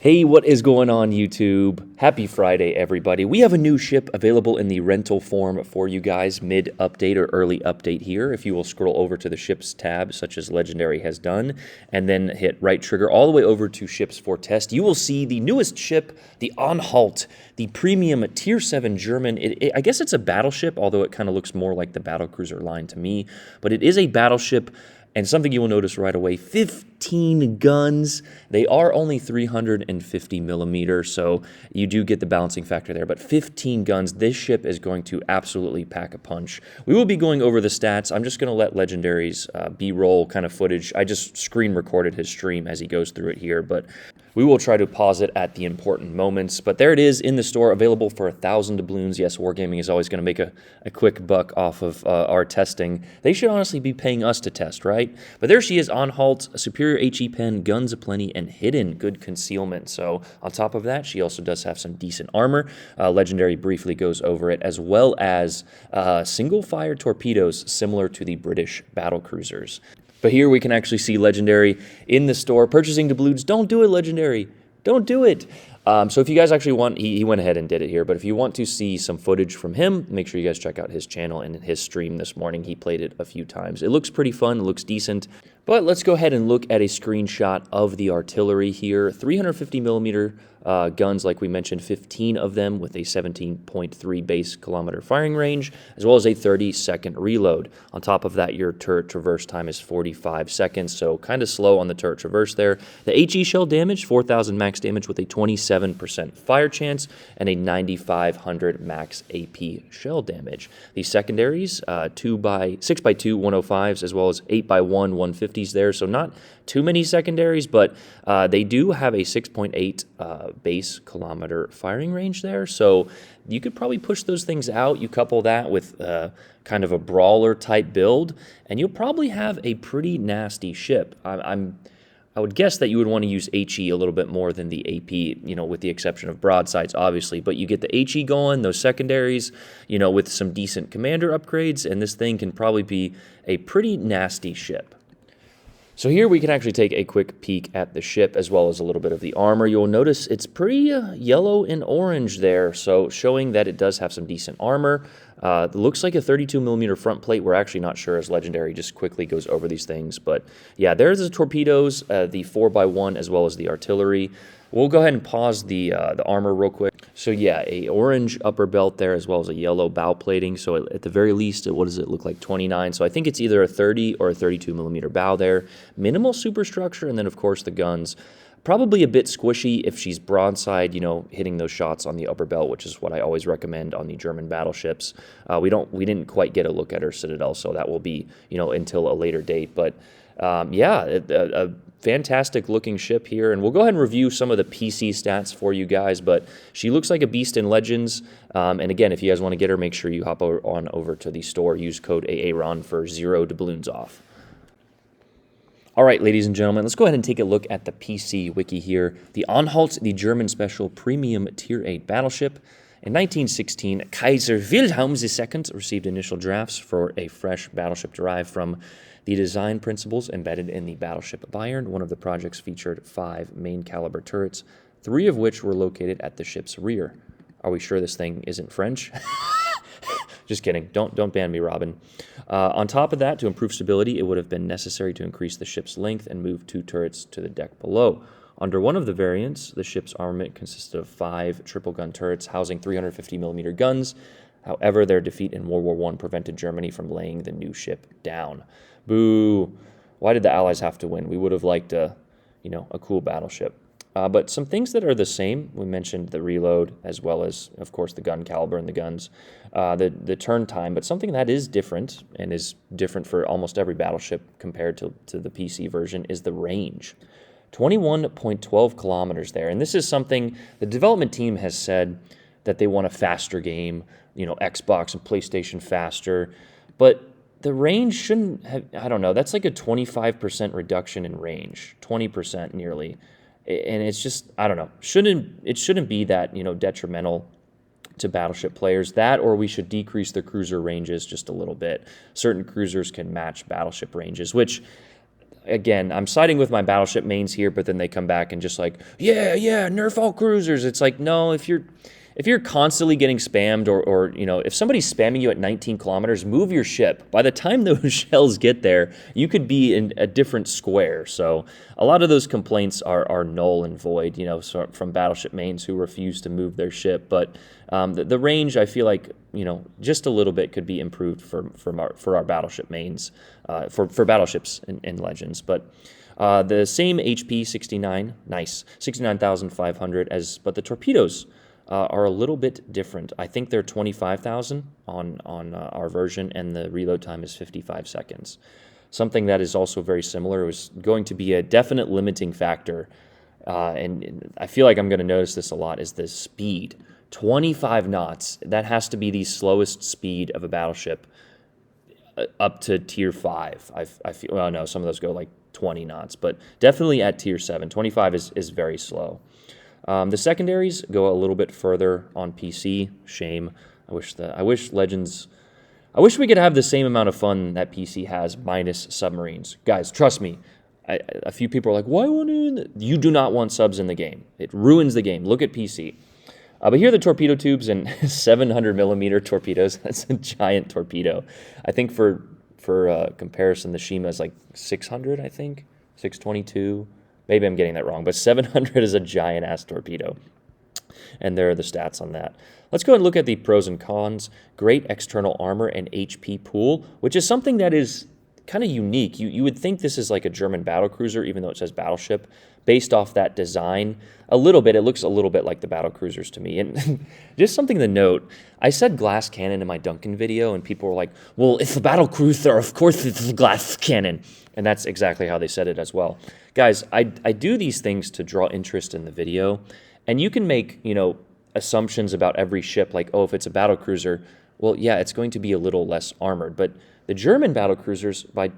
Hey, what is going on, YouTube? Happy Friday, everybody. We have a new ship available in the rental form for you guys, mid-update or early update here. If you will scroll over to the ships tab, such as Legendary has done, and then hit right trigger all the way over to ships for test, you will see the newest ship, the Anhalt, the premium Tier 7 German. I guess it's a battleship, although it kind of looks more like the battlecruiser line to me, but it is a battleship. And something you will notice right away, 15 guns. They are only 350 millimeter, so you do get the balancing factor there. But 15 guns, this ship is going to absolutely pack a punch. We will be going over the stats. I'm just going to let Legendary's B-roll kind of footage. I just screen recorded his stream as he goes through it here, but we will try to pause it at the important moments. But there it is in the store, available for 1,000 doubloons. Yes, Wargaming is always going to make a quick buck off of our testing. They should honestly be paying us to test, right? But there she is, Anhalt, a superior HE pen, guns aplenty, and hidden good concealment. So on top of that, she also does have some decent armor. Legendary briefly goes over it, as well as single-fire torpedoes similar to the British battlecruisers. But here we can actually see Legendary in the store purchasing doubloons. Don't do it, Legendary. Don't do it. So if you guys actually want, he went ahead and did it here, but if you want to see some footage from him, make sure you guys check out his channel and his stream this morning. He played it a few times. It looks pretty fun. It looks decent. But let's go ahead and look at a screenshot of the artillery here. 350 millimeter guns, like we mentioned, 15 of them with a 17.3 base kilometer firing range, as well as a 30-second reload. On top of that, your turret traverse time is 45 seconds, so kind of slow on the turret traverse there. The HE shell damage, 4,000 max damage with a 27% fire chance and a 9,500 max AP shell damage. The secondaries, 6x2 105s, as well as 8x1 150s there, so not too many secondaries, but they do have a 6.8 base kilometer firing range there, so you could probably push those things out. You couple that with kind of a brawler type build, and you'll probably have a pretty nasty ship. I would guess that you would want to use HE a little bit more than the AP, with the exception of broadsides, obviously. But you get the HE going, those secondaries, with some decent commander upgrades, and this thing can probably be a pretty nasty ship. So here we can actually take a quick peek at the ship as well as a little bit of the armor. You'll notice it's pretty yellow and orange there, so showing that it does have some decent armor. It looks like a 32 millimeter front plate. We're actually not sure, as Legendary just quickly goes over these things. But yeah, there's the torpedoes, the 4x1, as well as the artillery. We'll go ahead and pause the armor real quick. So yeah, a orange upper belt there, as well as a yellow bow plating. So at the very least, what does it look like? 29. So I think it's either a 30 or a 32 millimeter bow there. Minimal superstructure, and then of course the guns. Probably a bit squishy if she's broadside, hitting those shots on the upper belt, which is what I always recommend on the German battleships. We didn't quite get a look at her Citadel, so that will be, until a later date. But yeah, a fantastic looking ship here, and we'll go ahead and review some of the PC stats for you guys, but she looks like a beast in Legends. And again, if you guys want to get her, make sure you hop on over to the store, use code AARON for 0 doubloons off. All right, ladies and gentlemen, let's go ahead and take a look at the PC wiki here. The Anhalt, the German special premium Tier 8 battleship. In 1916, Kaiser Wilhelm II received initial drafts for a fresh battleship derived from the design principles embedded in the battleship Bayern. One of the projects featured 5 main caliber turrets, 3 of which were located at the ship's rear. Are we sure this thing isn't French? Just kidding. Don't ban me, Robin. On top of that, to improve stability, it would have been necessary to increase the ship's length and move 2 turrets to the deck below. Under one of the variants, the ship's armament consisted of 5 triple-gun turrets housing 350 millimeter guns. However, their defeat in World War I prevented Germany from laying the new ship down. Boo! Why did the Allies have to win? We would have liked a cool battleship. But some things that are the same, we mentioned the reload, as well as, of course, the gun caliber and the guns, the turn time, but something that is different, and is different for almost every battleship compared to the PC version, is the range. 21.12 kilometers there, and this is something the development team has said that they want a faster game, Xbox and PlayStation faster, but the range shouldn't have, I don't know, that's like a 25% reduction in range, 20% nearly. And it's just, I don't know, it shouldn't be that, detrimental to battleship players. That, or we should decrease the cruiser ranges just a little bit. Certain cruisers can match battleship ranges, which again, I'm siding with my Battleship mains here, but then they come back and just like, yeah, nerf all cruisers. It's like, no, if you're constantly getting spammed or if somebody's spamming you at 19 kilometers, move your ship. By the time those shells get there, you could be in a different square. So a lot of those complaints are null and void, so from Battleship mains who refuse to move their ship. But the range, I feel like, just a little bit could be improved for our Battleship mains, for battleships in Legends. But the same HP 69, nice, 69,500 but the torpedoes are a little bit different. I think they're 25,000 on our version, and the reload time is 55 seconds. Something that is also very similar was going to be a definite limiting factor, and I feel like I'm going to notice this a lot, is the speed. 25 knots, that has to be the slowest speed of a battleship up to tier 5. I feel, well, no, some of those go like 20 knots, but definitely at tier 7. 25 is very slow. The secondaries go a little bit further on PC. Shame. I wish Legends. I wish we could have the same amount of fun that PC has minus submarines. Guys, trust me. A few people are like, "Why wouldn't you?" Do not want subs in the game. It ruins the game. Look at PC. But here are the torpedo tubes and 700 millimeter torpedoes. That's a giant torpedo. I think for comparison, the Shima is like 600. I think 622. Maybe I'm getting that wrong, but 700 is a giant-ass torpedo. And there are the stats on that. Let's go ahead and look at the pros and cons. Great external armor and HP pool, which is something that is kind of unique. You would think this is like a German battlecruiser, even though it says battleship. Based off that design, a little bit, it looks a little bit like the battlecruisers to me. And just something to note, I said glass cannon in my Duncan video, and people were like, well, it's a battlecruiser, of course it's a glass cannon. And that's exactly how they said it as well. Guys, I do these things to draw interest in the video, and you can make, assumptions about every ship, like, oh, if it's a battlecruiser, well, yeah, it's going to be a little less armored. But the German battlecruisers, by,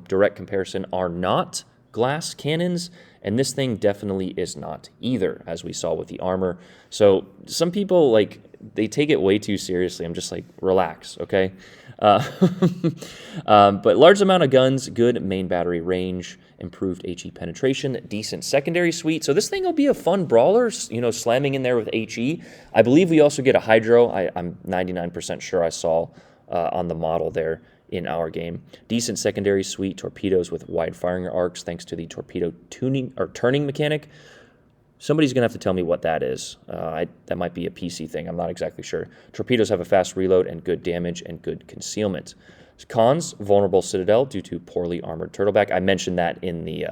direct comparison, are not glass cannons, and this thing definitely is not either, as we saw with the armor. So some people, they take it way too seriously. I'm just like, relax, okay? But large amount of guns, good main battery range, improved HE penetration, decent secondary suite. So this thing will be a fun brawler, slamming in there with HE. I believe we also get a hydro. I'm 99% sure I saw on the model there in our game. Decent secondary suite, torpedoes with wide firing arcs thanks to the torpedo tuning or turning mechanic. Somebody's going to have to tell me what that is. That might be a PC thing. I'm not exactly sure. Torpedoes have a fast reload and good damage and good concealment. Cons, vulnerable Citadel due to poorly armored turtleback. I mentioned that in the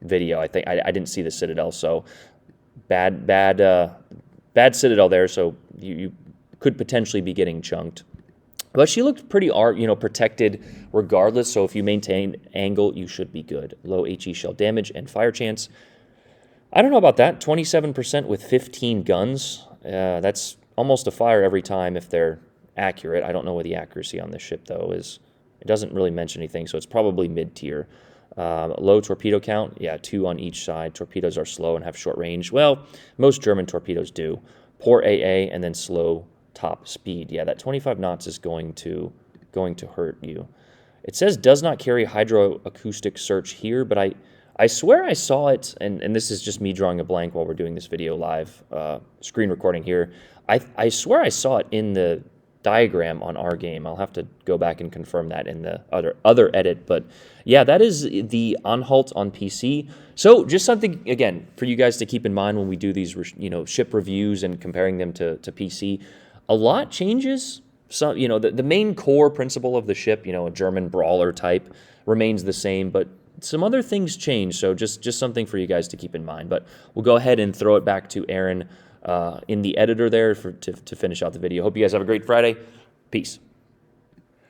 video. I think I didn't see the Citadel, so bad Citadel there, so you could potentially be getting chunked. But she looked pretty protected regardless, so if you maintain angle, you should be good. Low HE shell damage and fire chance. I don't know about that. 27% with 15 guns. That's almost a fire every time if they're accurate. I don't know what the accuracy on this ship, though, is. It doesn't really mention anything, so it's probably mid-tier. Low torpedo count. Yeah, 2 on each side. Torpedoes are slow and have short range. Well, most German torpedoes do. Poor AA and then slow top speed. Yeah, that 25 knots is going to hurt you. It says does not carry hydroacoustic search here, but I swear I saw it, and this is just me drawing a blank while we're doing this video live, screen recording here. I swear I saw it in the diagram on our game. I'll have to go back and confirm that in the other edit, but yeah, that is the Anhalt on PC. So just something, again, for you guys to keep in mind when we do these, ship reviews and comparing them to PC. A lot changes. So, the main core principle of the ship, a German brawler type, remains the same, but some other things change, so just something for you guys to keep in mind. But we'll go ahead and throw it back to Aaron in the editor there to finish out the video. Hope you guys have a great Friday. Peace.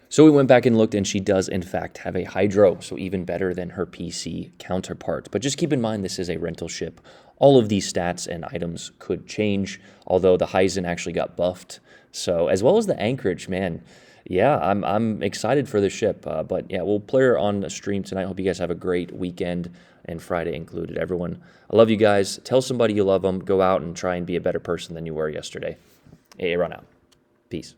So we went back and looked, and she does, in fact, have a hydro, so even better than her PC counterpart. But just keep in mind, this is a rental ship. All of these stats and items could change, although the Heisen actually got buffed. So, as well as the Anchorage, man. Yeah, I'm excited for the ship. But yeah, we'll play her on the stream tonight. Hope you guys have a great weekend, and Friday included. Everyone, I love you guys. Tell somebody you love them. Go out and try and be a better person than you were yesterday. Hey, run out. Peace.